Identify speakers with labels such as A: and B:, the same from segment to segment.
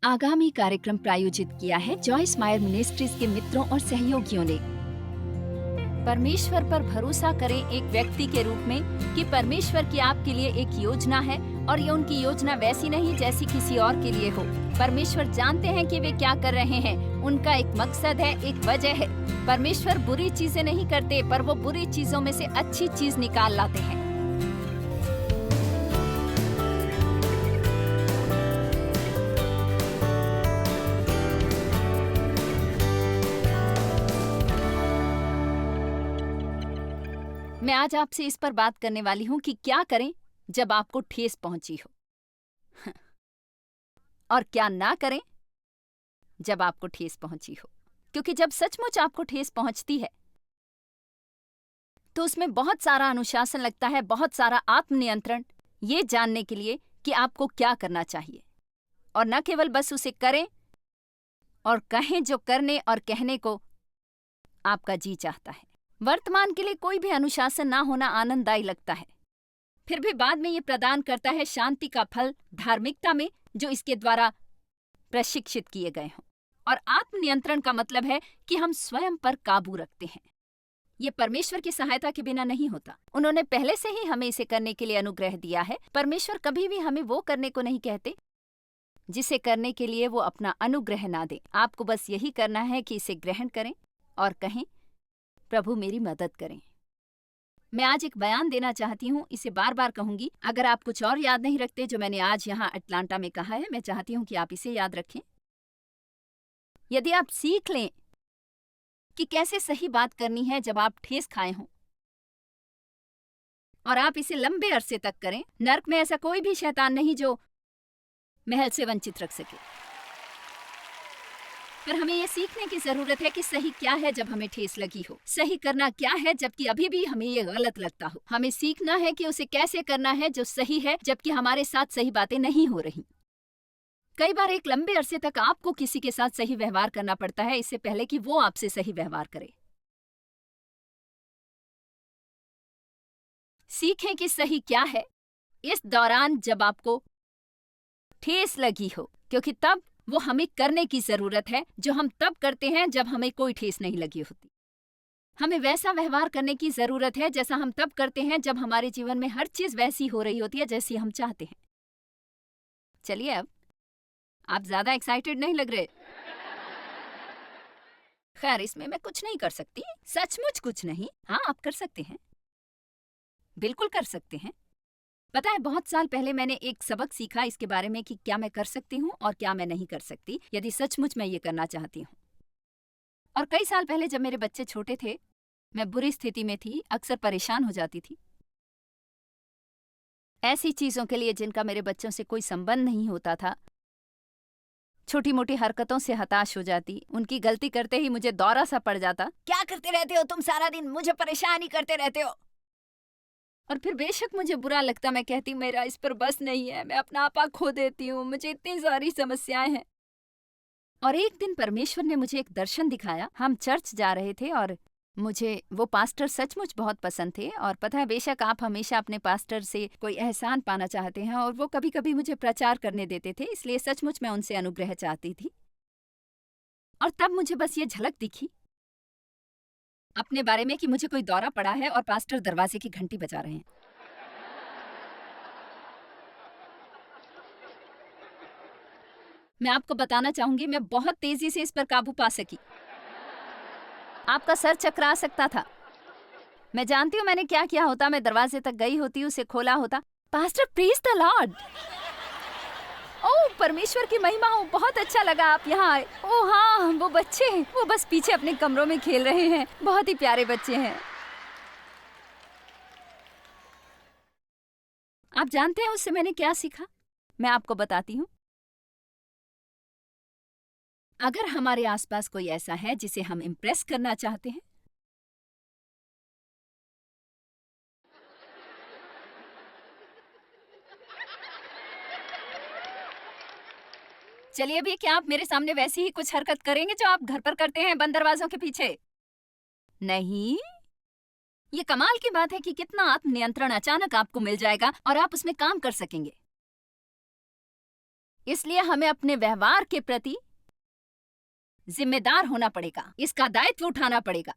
A: आगामी कार्यक्रम प्रायोजित किया है जॉयस मायर मिनिस्ट्रीज के मित्रों और सहयोगियों ने। परमेश्वर पर भरोसा करें एक व्यक्ति के रूप में कि परमेश्वर की आपके लिए एक योजना है और ये उनकी योजना वैसी नहीं जैसी किसी और के लिए हो। परमेश्वर जानते हैं कि वे क्या कर रहे हैं, उनका एक मकसद है, एक वजह है। परमेश्वर बुरी चीजें नहीं करते, पर वो बुरी चीजों में से अच्छी चीज निकाल लाते हैं। मैं आज आपसे इस पर बात करने वाली हूं कि क्या करें जब आपको ठेस पहुंची हो और क्या ना करें जब आपको ठेस पहुंची हो। क्योंकि जब सचमुच आपको ठेस पहुंचती है तो उसमें बहुत सारा अनुशासन लगता है, बहुत सारा आत्मनियंत्रण, ये जानने के लिए कि आपको क्या करना चाहिए, और न केवल बस उसे करें और कहें जो करने और कहने को आपका जी चाहता है। वर्तमान के लिए कोई भी अनुशासन ना होना आनंददायी लगता है, फिर भी बाद में ये प्रदान करता है शांति का फल धार्मिकता में जो इसके द्वारा प्रशिक्षित किए गए हों। और आत्मनियंत्रण का मतलब है कि हम स्वयं पर काबू रखते हैं। ये परमेश्वर की सहायता के बिना नहीं होता। उन्होंने पहले से ही हमें इसे करने के लिए अनुग्रह दिया है। परमेश्वर कभी भी हमें वो करने को नहीं कहते जिसे करने के लिए वो अपना अनुग्रह ना दे। आपको बस यही करना है कि इसे ग्रहण करें और कहें, प्रभु मेरी मदद करें। मैं आज एक बयान देना चाहती हूँ, इसे बार बार कहूंगी। अगर आप कुछ और याद नहीं रखते जो मैंने आज यहाँ अटलांटा में कहा है, मैं चाहती हूँ कि आप इसे याद रखें। यदि आप सीख लें कि कैसे सही बात करनी है जब आप ठेस खाए हों, और आप इसे लंबे अरसे तक करें, नर्क में ऐसा कोई भी शैतान नहीं जो महल से वंचित रख सके। पर हमें यह सीखने की जरूरत है कि सही क्या है जब हमें ठेस लगी हो, सही करना क्या है जबकि अभी भी हमें ये गलत लगता हो। हमें सीखना है कि उसे कैसे करना है जो सही है जबकि हमारे साथ सही बातें नहीं हो रही। कई बार एक लंबे अरसे तक आपको किसी के साथ सही व्यवहार करना पड़ता है इससे पहले कि वो आपसे सही व्यवहार करे। सीखें कि सही क्या है इस दौरान जब आपको ठेस लगी हो, क्योंकि तब वो हमें करने की जरूरत है जो हम तब करते हैं जब हमें कोई ठेस नहीं लगी होती। हमें वैसा व्यवहार करने की जरूरत है जैसा हम तब करते हैं जब हमारे जीवन में हर चीज वैसी हो रही होती है जैसी हम चाहते हैं। चलिए, अब आप ज्यादा एक्साइटेड नहीं लग रहे। खैर, इसमें मैं कुछ नहीं कर सकती, सचमुच कुछ नहीं। हाँ, आप कर सकते हैं, बिल्कुल कर सकते हैं। पता है, बहुत साल पहले मैंने एक सबक सीखा इसके बारे में कि क्या मैं कर सकती हूँ और क्या मैं नहीं कर सकती यदि सचमुच मैं ये करना चाहती हूँ। और कई साल पहले जब मेरे बच्चे छोटे थे, मैं बुरी स्थिति में थी, अक्सर परेशान हो जाती थी ऐसी चीजों के लिए जिनका मेरे बच्चों से कोई संबंध नहीं होता था। छोटी मोटी हरकतों से हताश हो जाती, उनकी गलती करते ही मुझे दौरा सा पड़ जाता। क्या करते रहते हो तुम सारा दिन, मुझे परेशान ही करते रहते हो। और फिर बेशक मुझे बुरा लगता, मैं कहती मेरा इस पर बस नहीं है, मैं अपना आपा खो देती हूँ, मुझे इतनी सारी समस्याएं हैं। और एक दिन परमेश्वर ने मुझे एक दर्शन दिखाया। हम चर्च जा रहे थे और मुझे वो पास्टर सचमुच बहुत पसंद थे। और पता है, बेशक आप हमेशा अपने पास्टर से कोई एहसान पाना चाहते हैं और वो कभी कभी मुझे प्रचार करने देते थे, इसलिए सचमुच मैं उनसे अनुग्रह चाहती थी। और तब मुझे बस ये झलक दिखी अपने बारे में कि मुझे कोई दौरा पड़ा है और पास्टर दरवाजे की घंटी बजा रहे हैं। मैं आपको बताना चाहूंगी, मैं बहुत तेजी से इस पर काबू पा सकी। आपका सर चकरा सकता था। मैं जानती हूँ मैंने क्या किया होता। मैं दरवाजे तक गई होती, उसे खोला होता। Pastor, praise the lord. Oh, परमेश्वर की महिमा हो, बहुत अच्छा लगा आप यहाँ आए। ओह हाँ, वो बच्चे, वो बस पीछे अपने कमरों में खेल रहे हैं, बहुत ही प्यारे बच्चे हैं। आप जानते हैं उससे मैंने क्या सीखा? मैं आपको बताती हूँ। अगर हमारे आसपास कोई ऐसा है जिसे हम इम्प्रेस करना चाहते हैं, चलिए भी, क्या आप मेरे सामने वैसी ही कुछ हरकत करेंगे जो आप घर पर करते हैं बंद दरवाजों के पीछे? नहीं। ये कमाल की बात है कि कितना आत्मनियंत्रण अचानक आपको मिल जाएगा और आप उसमें काम कर सकेंगे। इसलिए हमें अपने व्यवहार के प्रति जिम्मेदार होना पड़ेगा, इसका दायित्व उठाना पड़ेगा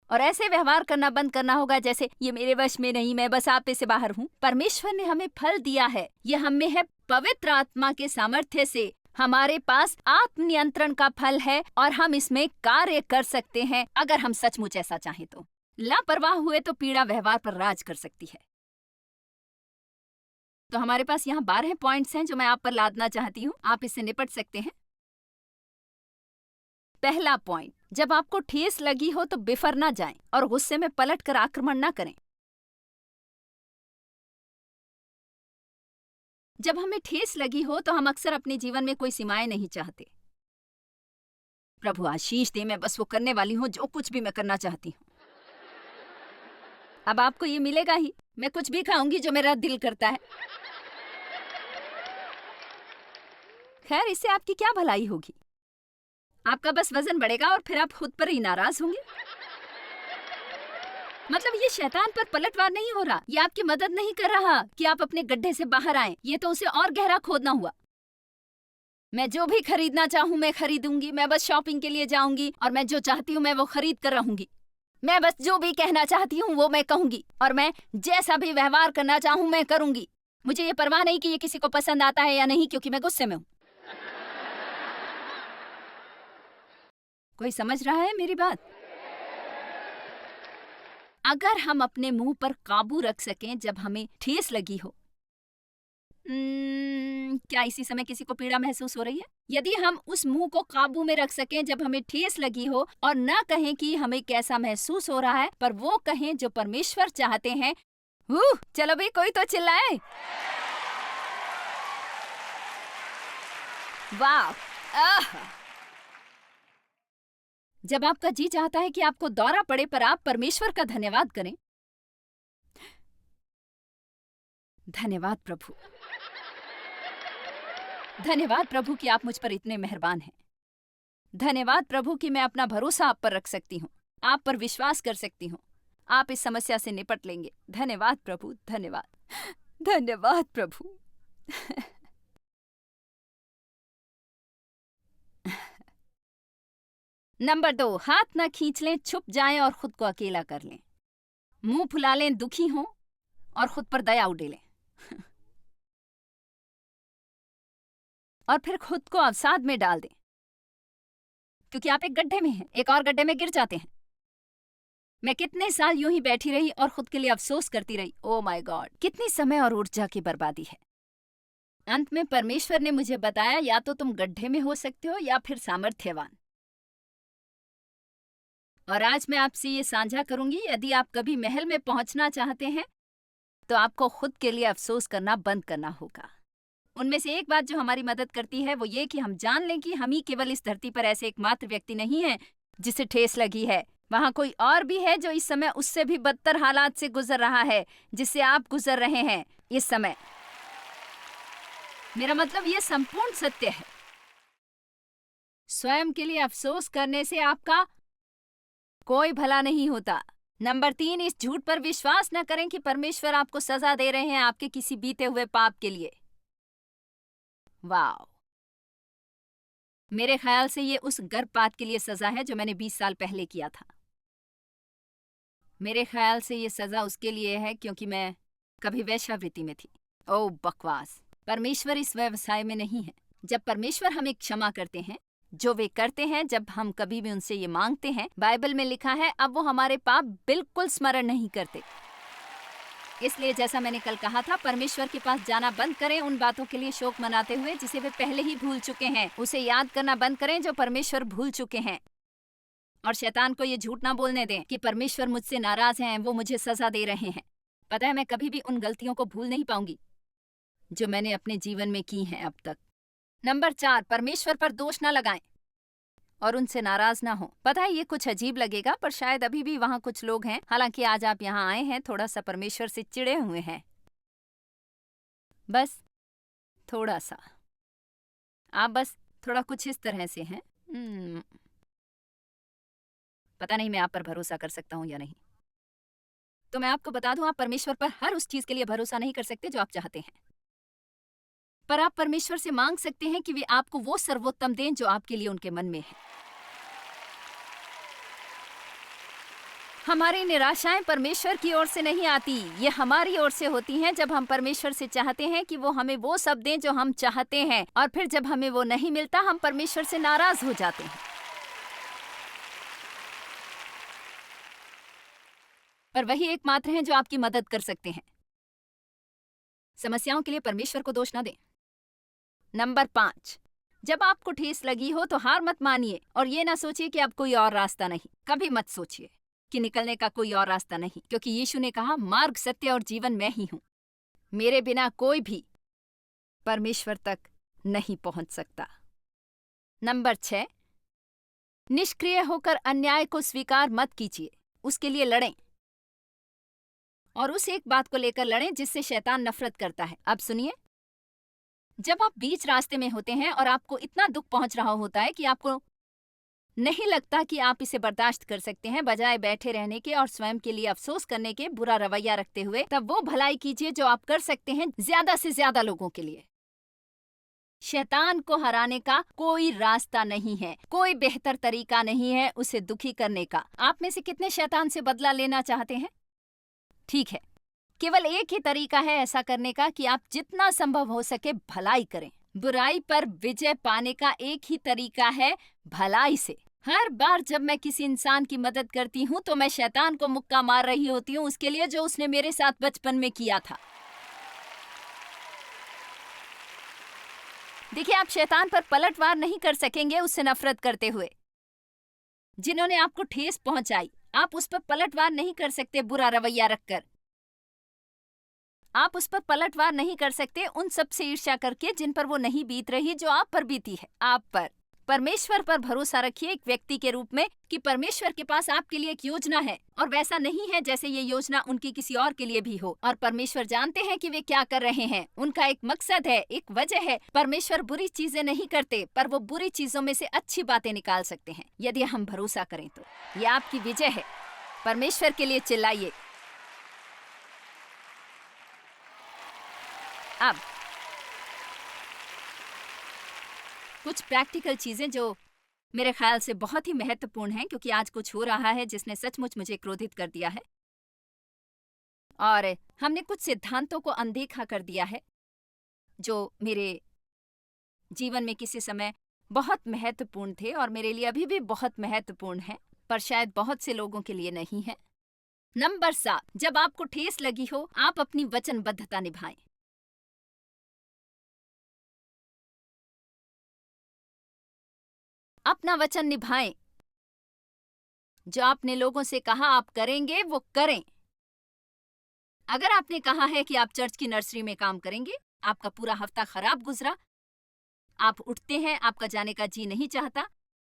A: और ऐसे व्यवहार करना बंद करना होगा जैसे ये मेरे वश में नहीं, मैं बस आप पे से बाहर हूँ। परमेश्वर ने हमें फल दिया है, ये हम में है पवित्र आत्मा के सामर्थ्य से। हमारे पास आत्मनियंत्रण का फल है और हम इसमें कार्य कर सकते हैं अगर हम सचमुच ऐसा चाहें तो। लापरवाह हुए तो पीड़ा व्यवहार पर राज कर सकती है। तो हमारे पास यहाँ 12 पॉइंट्स हैं जो मैं आप पर लादना चाहती हूँ, आप इससे निपट सकते हैं। पहला पॉइंट, जब आपको ठेस लगी हो तो बिफर ना जाएं और गुस्से में पलट कर आक्रमण ना करें। जब हमें ठेस लगी हो तो हम अक्सर अपने जीवन में कोई सीमाएं नहीं चाहते। प्रभु आशीष दे, मैं बस वो करने वाली हूँ जो कुछ भी मैं करना चाहती हूँ। अब आपको ये मिलेगा ही, मैं कुछ भी खाऊंगी जो मेरा दिल करता है। खैर, इससे आपकी क्या भलाई होगी? आपका बस वजन बढ़ेगा और फिर आप खुद पर ही नाराज होंगे। मतलब ये शैतान पर पलटवार नहीं हो रहा, ये आपकी मदद नहीं कर रहा कि आप अपने गड्ढे से बाहर आएं। ये तो उसे और गहरा खोदना हुआ। मैं जो भी खरीदना चाहूँ मैं खरीदूंगी, मैं बस शॉपिंग के लिए जाऊंगी और मैं जो चाहती हूँ मैं वो खरीद कर रहूंगी। मैं बस जो भी कहना चाहती हूँ वो मैं कहूंगी और मैं जैसा भी व्यवहार करना चाहूँ मैं करूंगी। मुझे ये परवाह नहीं कि ये किसी को पसंद आता है या नहीं, क्योंकि मैं गुस्से में हूँ। कोई समझ रहा है मेरी बात? अगर हम अपने मुंह पर काबू रख सकें जब हमें ठेस लगी हो, क्या इसी समय किसी को पीड़ा महसूस हो रही है? यदि हम उस मुंह को काबू में रख सकें जब हमें ठेस लगी हो और ना कहें कि हमें कैसा महसूस हो रहा है, पर वो कहें जो परमेश्वर चाहते हैं। चलो भाई, कोई तो चिल्लाए। वाह! जब आपका जी चाहता है कि आपको दौरा पड़े पर आप परमेश्वर का धन्यवाद करें। धन्यवाद प्रभु, धन्यवाद प्रभु कि आप मुझ पर इतने मेहरबान हैं। धन्यवाद प्रभु कि मैं अपना भरोसा आप पर रख सकती हूँ, आप पर विश्वास कर सकती हूँ। आप इस समस्या से निपट लेंगे। धन्यवाद प्रभु, धन्यवाद, धन्यवाद प्रभु। नंबर 2, हाथ ना खींच लें, छुप जाएं और खुद को अकेला कर लें। मुंह फुला लें, दुखी हों और खुद पर दया उड़ेलें और फिर खुद को अवसाद में डाल दें, क्योंकि आप एक गड्ढे में हैं, एक और गड्ढे में गिर जाते हैं। मैं कितने साल यूं ही बैठी रही और खुद के लिए अफसोस करती रही। ओ माय गॉड, कितनी समय और ऊर्जा की बर्बादी है। अंत में परमेश्वर ने मुझे बताया, या तो तुम गड्ढे में हो सकते हो या फिर सामर्थ्यवान। और आज मैं आपसे ये साझा करूंगी, यदि आप कभी महल में पहुंचना चाहते हैं तो आपको खुद के लिए अफसोस करना बंद करना होगा। उनमें से एक बात जो हमारी मदद करती है वो ये कि हम जान लें कि हम ही केवल इस धरती पर ऐसे एकमात्र व्यक्ति नहीं हैं जिसे ठेस लगी है। वहां कोई और भी है जो इस समय उससे भी बदतर हालात से गुजर रहा है जिससे आप गुजर रहे हैं इस समय। मेरा मतलब ये संपूर्ण सत्य है। स्वयं के लिए अफसोस करने से आपका कोई भला नहीं होता। नंबर 3, इस झूठ पर विश्वास न करें कि परमेश्वर आपको सजा दे रहे हैं आपके किसी बीते हुए पाप के लिए। वाह! मेरे ख्याल से ये उस गर्भपात के लिए सजा है जो मैंने 20 साल पहले किया था। मेरे ख्याल से ये सजा उसके लिए है क्योंकि मैं कभी वेश्यावृत्ति में थी। ओह बकवास! परमेश्वर इस व्यवसाय में नहीं है। जब परमेश्वर हमें क्षमा करते हैं, जो वे करते हैं जब हम कभी भी उनसे ये मांगते हैं, बाइबल में लिखा है, अब वो हमारे पाप बिल्कुल स्मरण नहीं करते। इसलिए जैसा मैंने कल कहा था, परमेश्वर के पास जाना बंद करें उन बातों के लिए शोक मनाते हुए जिसे वे पहले ही भूल चुके हैं। उसे याद करना बंद करें जो परमेश्वर भूल चुके हैं। और शैतान को ये झूठ ना बोलने दें कि परमेश्वर मुझसे नाराज हैं, वो मुझे सजा दे रहे हैं। पता है, मैं कभी भी उन गलतियों को भूल नहीं पाऊंगी जो मैंने अपने जीवन में की हैं अब तक। नंबर 4, परमेश्वर पर दोष ना लगाएं और उनसे नाराज ना हो। पता है ये कुछ अजीब लगेगा, पर शायद अभी भी वहां कुछ लोग हैं, हालांकि आज आप यहाँ आए हैं थोड़ा सा परमेश्वर से चिढ़े हुए हैं। बस थोड़ा सा, आप बस थोड़ा कुछ इस तरह से हैं। पता नहीं मैं आप पर भरोसा कर सकता हूँ या नहीं। तो मैं आपको बता दूं, आप परमेश्वर पर हर उस चीज के लिए भरोसा नहीं कर सकते जो आप चाहते हैं। पर आप परमेश्वर से मांग सकते हैं कि वे आपको वो सर्वोत्तम दें जो आपके लिए उनके मन में है। हमारी निराशाएं परमेश्वर की ओर से नहीं आती, ये हमारी ओर से होती हैं जब हम परमेश्वर से चाहते हैं कि वो हमें वो सब दें जो हम चाहते हैं, और फिर जब हमें वो नहीं मिलता हम परमेश्वर से नाराज हो जाते हैं। पर वही एकमात्र हैं जो आपकी मदद कर सकते हैं। समस्याओं के लिए परमेश्वर को दोष न दें। नंबर 5, जब आपको ठेस लगी हो तो हार मत मानिए और ये ना सोचिए कि अब कोई और रास्ता नहीं। कभी मत सोचिए कि निकलने का कोई और रास्ता नहीं, क्योंकि यीशु ने कहा, मार्ग, सत्य और जीवन मैं ही हूं। मेरे बिना कोई भी परमेश्वर तक नहीं पहुंच सकता। नंबर 6, निष्क्रिय होकर अन्याय को स्वीकार मत कीजिए, उसके लिए लड़ें। और उस एक बात को लेकर लड़ें जिससे शैतान नफरत करता है। अब सुनिए, जब आप बीच रास्ते में होते हैं और आपको इतना दुख पहुंच रहा होता है कि आपको नहीं लगता कि आप इसे बर्दाश्त कर सकते हैं, बजाय बैठे रहने के और स्वयं के लिए अफसोस करने के, बुरा रवैया रखते हुए, तब वो भलाई कीजिए जो आप कर सकते हैं ज्यादा से ज्यादा लोगों के लिए। शैतान को हराने का कोई रास्ता नहीं है, कोई बेहतर तरीका नहीं है उसे दुखी करने का। आप में से कितने शैतान से बदला लेना चाहते हैं? ठीक है, केवल एक ही तरीका है ऐसा करने का कि आप जितना संभव हो सके भलाई करें। बुराई पर विजय पाने का एक ही तरीका है, भलाई से। हर बार जब मैं किसी इंसान की मदद करती हूँ तो मैं शैतान को मुक्का मार रही होती हूँ उसके लिए जो उसने मेरे साथ बचपन में किया था। देखिए, आप शैतान पर पलटवार नहीं कर सकेंगे उससे नफरत करते हुए। जिन्होंने आपको ठेस पहुंचाई, आप उस पर पलटवार नहीं कर सकते बुरा रवैया रखकर। आप उस पर पलटवार नहीं कर सकते उन सब से ईर्ष्या करके जिन पर वो नहीं बीत रही जो आप पर बीती है। आप पर, परमेश्वर पर भरोसा रखिए एक व्यक्ति के रूप में कि परमेश्वर के पास आपके लिए एक योजना है, और वैसा नहीं है जैसे ये योजना उनकी किसी और के लिए भी हो। और परमेश्वर जानते हैं कि वे क्या कर रहे हैं, उनका एक मकसद है, एक वजह है। परमेश्वर बुरी चीजें नहीं करते, पर वो बुरी चीजों में से अच्छी बातें निकाल सकते हैं यदि हम भरोसा करें तो। ये आपकी विजय है। परमेश्वर के लिए चिल्लाइए। अब कुछ प्रैक्टिकल चीजें जो मेरे ख्याल से बहुत ही महत्वपूर्ण हैं, क्योंकि आज कुछ हो रहा है जिसने सचमुच मुझे क्रोधित कर दिया है, और हमने कुछ सिद्धांतों को अनदेखा कर दिया है जो मेरे जीवन में किसी समय बहुत महत्वपूर्ण थे और मेरे लिए अभी भी बहुत महत्वपूर्ण हैं, पर शायद बहुत से लोगों के लिए नहीं है। नंबर 7, जब आपको ठेस लगी हो आप अपनी वचनबद्धता निभाएं। अपना वचन निभाएं। जो आपने लोगों से कहा आप करेंगे वो करें। अगर आपने कहा है कि आप चर्च की नर्सरी में काम करेंगे, आपका पूरा हफ्ता खराब गुजरा, आप उठते हैं, आपका जाने का जी नहीं चाहता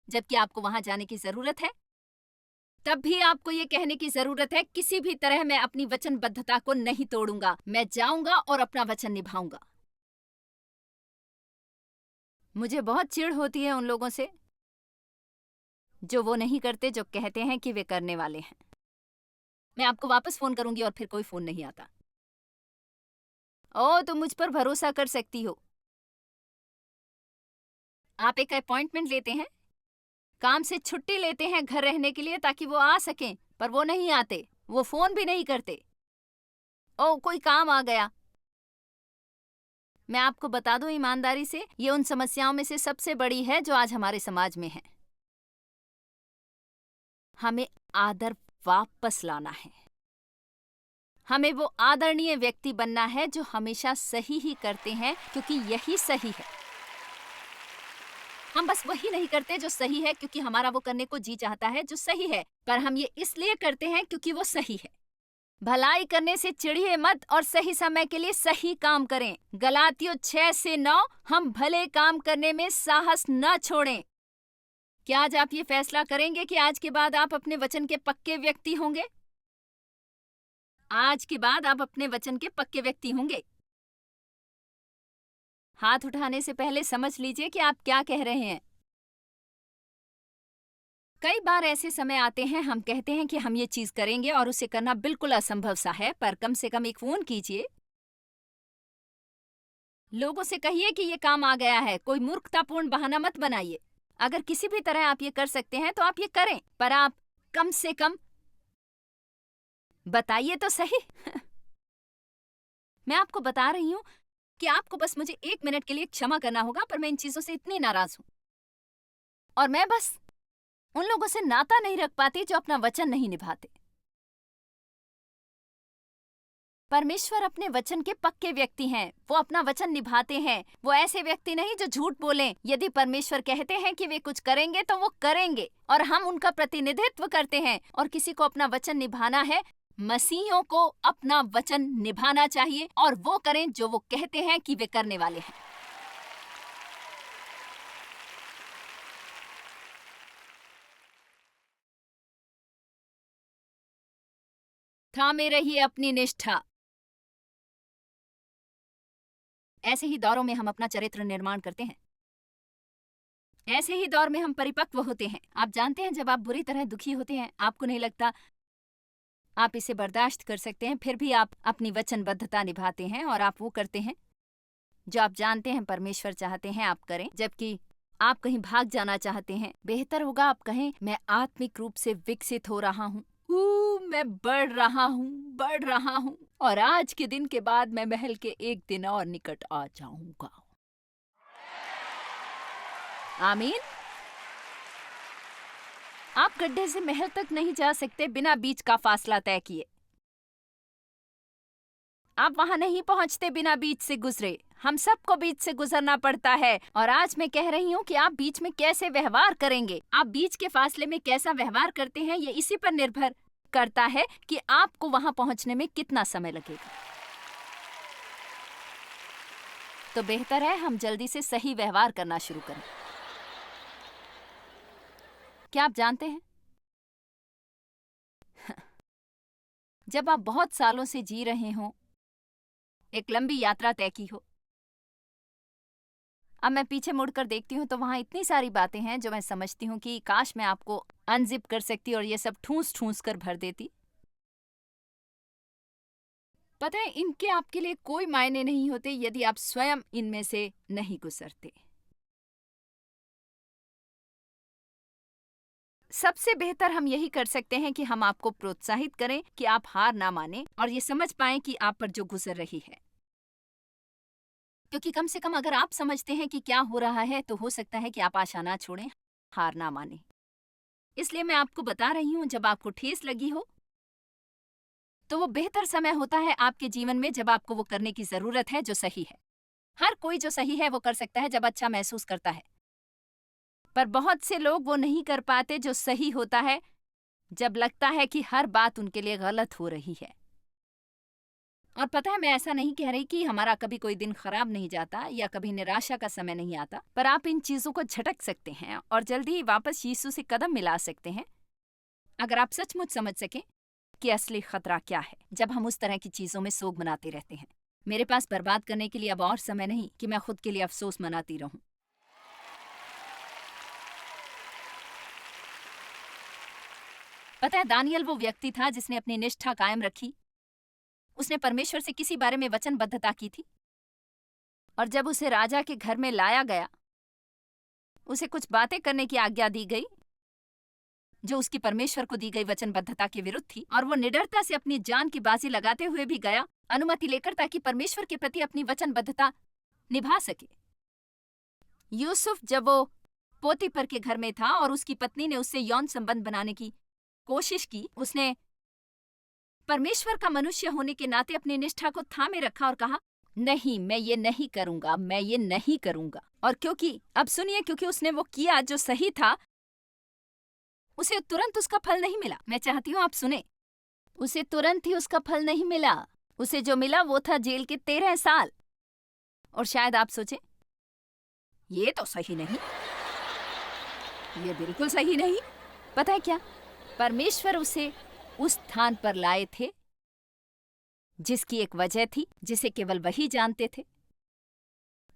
A: जबकि आपको वहां जाने की जरूरत है, तब भी आपको ये कहने की जरूरत है, किसी भी तरह मैं अपनी वचनबद्धता को नहीं तोड़ूंगा, मैं जाऊंगा और अपना वचन निभाऊंगा। मुझे बहुत चिढ़ होती है उन लोगों से जो वो नहीं करते जो कहते हैं कि वे करने वाले हैं। मैं आपको वापस फोन करूंगी और फिर कोई फोन नहीं आता। ओ, तुम मुझ पर भरोसा कर सकती हो। आप एक अपॉइंटमेंट लेते हैं, काम से छुट्टी लेते हैं घर रहने के लिए ताकि वो आ सकें, पर वो नहीं आते, वो फोन भी नहीं करते। ओ, कोई काम आ गया। मैं आपको बता दूं ईमानदारी से, ये उन समस्याओं में से सबसे बड़ी है जो आज हमारे समाज में है। हमें आदर वापस लाना है। हमें वो आदरणीय व्यक्ति बनना है जो हमेशा सही ही करते हैं क्योंकि यही सही है। हम बस वही नहीं करते जो सही है क्योंकि हमारा वो करने को जी चाहता है जो सही है, पर हम ये इसलिए करते हैं क्योंकि वो सही है। भलाई करने से चिढ़िए मत और सही समय के लिए सही काम करें। गलातियों 6-9, हम भले काम करने में साहस न छोड़ें। क्या आज आप ये फैसला करेंगे कि आज के बाद आप अपने वचन के पक्के व्यक्ति होंगे? आज के बाद आप अपने वचन के पक्के व्यक्ति होंगे। हाथ उठाने से पहले समझ लीजिए कि आप क्या कह रहे हैं। कई बार ऐसे समय आते हैं हम कहते हैं कि हम ये चीज करेंगे और उसे करना बिल्कुल असंभव सा है, पर कम से कम एक फोन कीजिए लोगों से कहिए कि ये काम आ गया है, कोई मूर्खतापूर्ण बहाना मत बनाइए। अगर किसी भी तरह आप ये कर सकते हैं तो आप ये करें, पर आप कम से कम बताइए तो सही। मैं आपको बता रही हूँ कि आपको बस मुझे 1 मिनट के लिए क्षमा करना होगा, पर मैं इन चीजों से इतनी नाराज हूं। और मैं बस उन लोगों से नाता नहीं रख पाती जो अपना वचन नहीं निभाते। परमेश्वर अपने वचन के पक्के व्यक्ति हैं, वो अपना वचन निभाते हैं। वो ऐसे व्यक्ति नहीं जो झूठ बोलें। यदि परमेश्वर कहते हैं कि वे कुछ करेंगे तो वो करेंगे, और हम उनका प्रतिनिधित्व करते हैं। और किसी को अपना वचन निभाना है, मसीहियों को अपना वचन निभाना चाहिए, और वो करें जो वो कहते हैं कि वे करने वाले हैं। थामे रहिए अपनी निष्ठा। ऐसे ही दौरों में हम अपना चरित्र निर्माण करते हैं। ऐसे ही दौर में हम परिपक्व होते हैं। आप जानते हैं, जब आप बुरी तरह दुखी होते हैं, आपको नहीं लगता आप इसे बर्दाश्त कर सकते हैं, फिर भी आप अपनी वचनबद्धता निभाते हैं और आप वो करते हैं जो आप जानते हैं परमेश्वर चाहते हैं आप करें। जबकि आप कहीं भाग जाना चाहते हैं, बेहतर होगा आप कहें, मैं आत्मिक रूप से विकसित हो रहा हूँ, मैं बढ़ रहा हूँ, और आज के दिन के बाद मैं महल के एक दिन और निकट आ जाऊंगा। आमीन। आप गड्ढे से महल तक नहीं जा सकते बिना बीच का फासला तय किए। आप वहां नहीं पहुंचते बिना बीच से गुजरे। हम सबको बीच से गुजरना पड़ता है। और आज मैं कह रही हूँ कि आप बीच में कैसे व्यवहार करेंगे, आप बीच के फासले में कैसा व्यवहार करते हैं, ये इसी पर निर्भर करता है कि आपको वहां पहुंचने में कितना समय लगेगा। तो बेहतर है हम जल्दी से सही व्यवहार करना शुरू करें। क्या आप जानते हैं, जब आप बहुत सालों से जी रहे हों, एक लंबी यात्रा तय की हो, अब मैं पीछे मुड़कर देखती हूँ तो वहां इतनी सारी बातें हैं जो मैं समझती हूँ कि काश मैं आपको अनजिप कर सकती और ये सब ठूस ठूस कर भर देती। पता है, इनके आपके लिए कोई मायने नहीं होते यदि आप स्वयं इनमें से नहीं गुजरते। सबसे बेहतर हम यही कर सकते हैं कि हम आपको प्रोत्साहित करें कि आप हार ना मानें और ये समझ पाएं कि आप पर जो गुजर रही है। क्योंकि कम से कम अगर आप समझते हैं कि क्या हो रहा है तो हो सकता है कि आप आशा ना छोड़ें, हार ना मानें। इसलिए मैं आपको बता रही हूं, जब आपको ठेस लगी हो तो वो बेहतर समय होता है आपके जीवन में जब आपको वो करने की जरूरत है जो सही है। हर कोई जो सही है वो कर सकता है जब अच्छा महसूस करता है, पर बहुत से लोग वो नहीं कर पाते जो सही होता है जब लगता है कि हर बात उनके लिए गलत हो रही है। और पता है, मैं ऐसा नहीं कह रही कि हमारा कभी कोई दिन खराब नहीं जाता या कभी निराशा का समय नहीं आता, पर आप इन चीजों को झटक सकते हैं और जल्दी ही वापस यीशु से कदम मिला सकते हैं अगर आप सचमुच समझ सकें कि असली खतरा क्या है जब हम उस तरह की चीजों में सोग मनाते रहते हैं। मेरे पास बर्बाद करने के लिए अब और समय नहीं कि मैं खुद के लिए अफसोस मनाती रहूं। पता है, दानियल वो व्यक्ति था जिसने अपनी निष्ठा कायम रखी। उसने परमेश्वर से किसी बारे में वचनबद्धता की थी, और जब उसे राजा के घर में लाया गया, उसे कुछ बातें करने की आज्ञा दी गई जो उसकी परमेश्वर को दी गई वचनबद्धता के विरुद्ध थी, और वो निडरता से अपनी जान की बाजी लगाते हुए भी गया, अनुमति लेकर, ताकि परमेश्वर के प्रति अपनी वचनबद्धता निभा सके। यूसुफ जब वो पोतीपर के घर में था और उसकी पत्नी ने उससे यौन संबंध बनाने की कोशिश की, उसने परमेश्वर का मनुष्य होने के नाते अपनी निष्ठा को थामे रखा और कहा, नहीं, मैं ये नहीं करूंगा, मैं ये नहीं करूंगा। और क्योंकि अब सुनिए, क्योंकि उसने वो किया जो सही था, उसे तुरंत उसका फल नहीं मिला। मैं चाहती हूँ आप सुने, उसे तुरंत ही उसका फल नहीं मिला। उसे जो मिला वो था जेल के 13 साल। और शायद आप सोचे, ये तो सही नहीं, ये बिल्कुल सही नहीं। पता है क्या, परमेश्वर उसे उस स्थान पर लाए थे जिसकी एक वजह थी जिसे केवल वही जानते थे।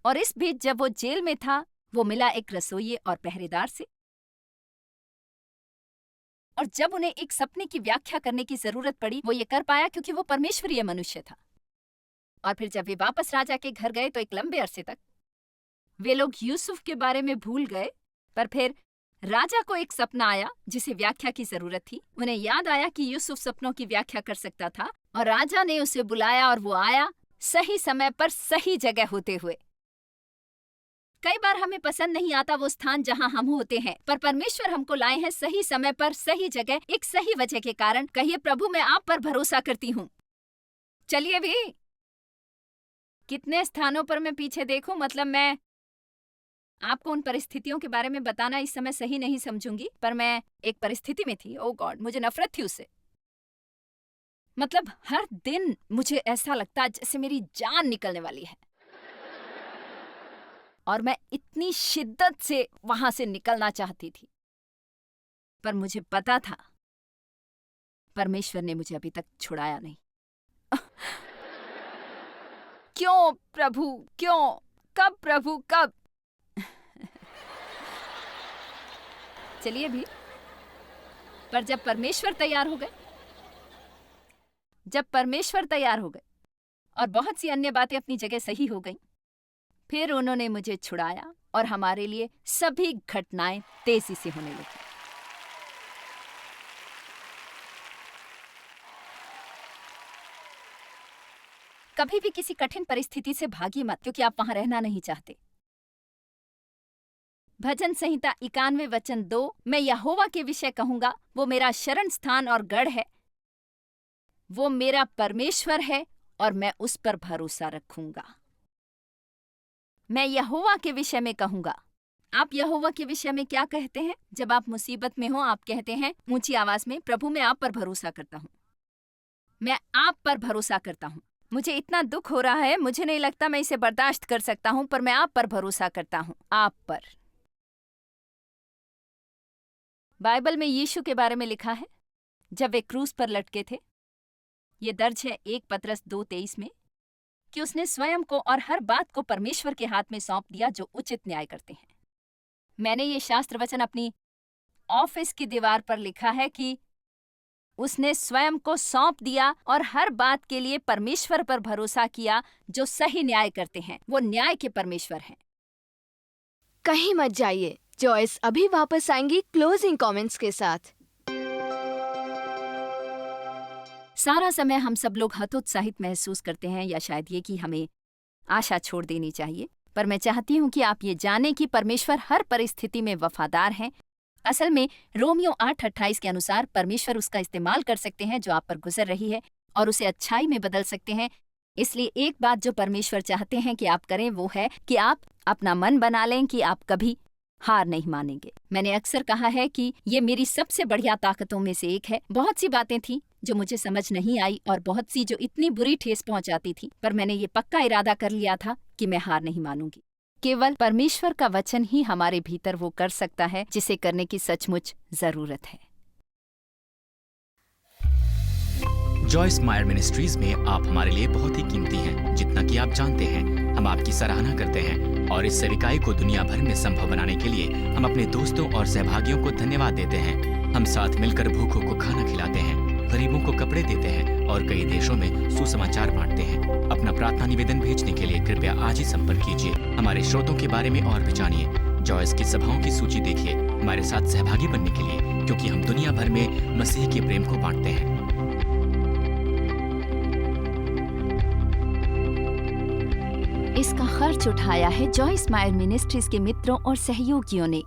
A: और इस बीच जब वो जेल में था, वो मिला एक रसोइये और पहरेदार से। और जब उन्हें एक सपने की व्याख्या करने की जरूरत पड़ी, वो ये कर पाया क्योंकि वो परमेश्वरीय मनुष्य था। और फिर जब वे वापस राजा के घर गए तो एक लंबे अरसे तक वे लोग यूसुफ के बारे में भूल गए। पर फिर राजा को एक सपना आया जिसे व्याख्या की जरूरत थी। उन्हें याद आया कि यूसुफ सपनों की व्याख्या कर सकता था और राजा ने उसे बुलाया और वो आया सही समय पर सही जगह होते हुए। कई बार हमें पसंद नहीं आता वो स्थान जहां हम होते हैं, पर परमेश्वर हमको लाए हैं सही समय पर सही जगह, एक सही वजह के कारण। कहिए, प्रभु मैं आप पर भरोसा करती हूँ। चलिए भी, कितने स्थानों पर मैं पीछे देखूं, मतलब मैं आपको उन परिस्थितियों के बारे में बताना इस समय सही नहीं समझूंगी, पर मैं एक परिस्थिति में थी। ओ गॉड, मुझे नफरत थी उससे। मतलब हर दिन मुझे ऐसा लगता जैसे मेरी जान निकलने वाली है और मैं इतनी शिद्दत से वहां से निकलना चाहती थी, पर मुझे पता था परमेश्वर ने मुझे अभी तक छुड़ाया नहीं। क्यों प्रभु, क्यों, कब प्रभु, कब? चलिए भी, पर जब परमेश्वर तैयार हो गए और बहुत सी अन्य बातें अपनी जगह सही हो गईं, फिर उन्होंने मुझे छुड़ाया और हमारे लिए सभी घटनाएं तेजी से होने लगी। कभी भी किसी कठिन परिस्थिति से भागिए मत, क्योंकि आप वहां रहना नहीं चाहते। भजन संहिता 91 वचन 2, मैं यहोवा के विषय कहूंगा, वो मेरा शरण स्थान और गढ़ है, वो मेरा परमेश्वर है और मैं उस पर भरोसा रखूंगा। मैं यहोवा के विषय में कहूंगा। आप यहोवा के विषय में क्या कहते हैं? जब आप मुसीबत में हो, आप कहते हैं ऊंची आवाज में, प्रभु मैं आप पर भरोसा करता हूं, मैं आप पर भरोसा करता हूं। मुझे इतना दुख हो रहा है, मुझे नहीं लगता मैं इसे बर्दाश्त कर सकता हूं, पर मैं आप पर भरोसा करता हूं, आप पर। बाइबल में यीशु के बारे में लिखा है जब वे क्रूस पर लटके थे, ये दर्ज है 1 पतरस 2:23 में, कि उसने स्वयं को और हर बात को परमेश्वर के हाथ में सौंप दिया जो उचित न्याय करते हैं। मैंने ये शास्त्र वचन अपनी ऑफिस की दीवार पर लिखा है कि उसने स्वयं को सौंप दिया और हर बात के लिए परमेश्वर पर भरोसा किया जो सही न्याय करते हैं। वो न्याय के परमेश्वर हैं।
B: कहीं मत जाइए, जॉयस अभी वापस आएंगी क्लोजिंग कमेंट्स के साथ।
A: सारा समय हम सब लोग हतोत्साहित महसूस करते हैं, या शायद ये कि हमें आशा छोड़ देनी चाहिए, पर मैं चाहती हूँ कि आप ये जानें कि परमेश्वर हर परिस्थिति में वफादार हैं। असल में रोमियो 8:28 के अनुसार परमेश्वर उसका इस्तेमाल कर सकते हैं जो आप पर गुजर रही है और उसे अच्छाई में बदल सकते हैं। इसलिए एक बात जो परमेश्वर चाहते हैं कि आप करें वो है कि आप अपना मन बना लें कि आप कभी हार नहीं मानेंगे। मैंने अक्सर कहा है कि ये मेरी सबसे बढ़िया ताकतों में से एक है। बहुत सी बातें थी जो मुझे समझ नहीं आई और बहुत सी जो इतनी बुरी ठेस पहुंचाती थी, पर मैंने ये पक्का इरादा कर लिया था कि मैं हार नहीं मानूंगी। केवल परमेश्वर का वचन ही हमारे भीतर वो कर सकता है जिसे करने की सचमुच जरूरत है।
C: जॉयस मायर मिनिस्ट्रीज में आप हमारे लिए बहुत ही कीमती हैं, जितना कि आप जानते हैं। हम आपकी सराहना करते हैं और इस सेविकाई को दुनिया भर में संभव बनाने के लिए हम अपने दोस्तों और सहभागियों को धन्यवाद देते हैं। हम साथ मिलकर भूखों को खाना खिलाते हैं, गरीबों को कपड़े देते हैं और कई देशों में सुसमाचार बांटते हैं। अपना प्रार्थना निवेदन भेजने के लिए कृपया आज ही संपर्क कीजिए। हमारे स्रोतों के बारे में और भी जानिए। जॉयस की सभाओं की सूची देखिए हमारे साथ सहभागी बनने के लिए, क्योंकि हम दुनिया भर में मसीह के प्रेम को बांटते हैं।
A: इसका खर्च उठाया है जॉयस मायर मिनिस्ट्रीज के मित्रों और सहयोगियों ने।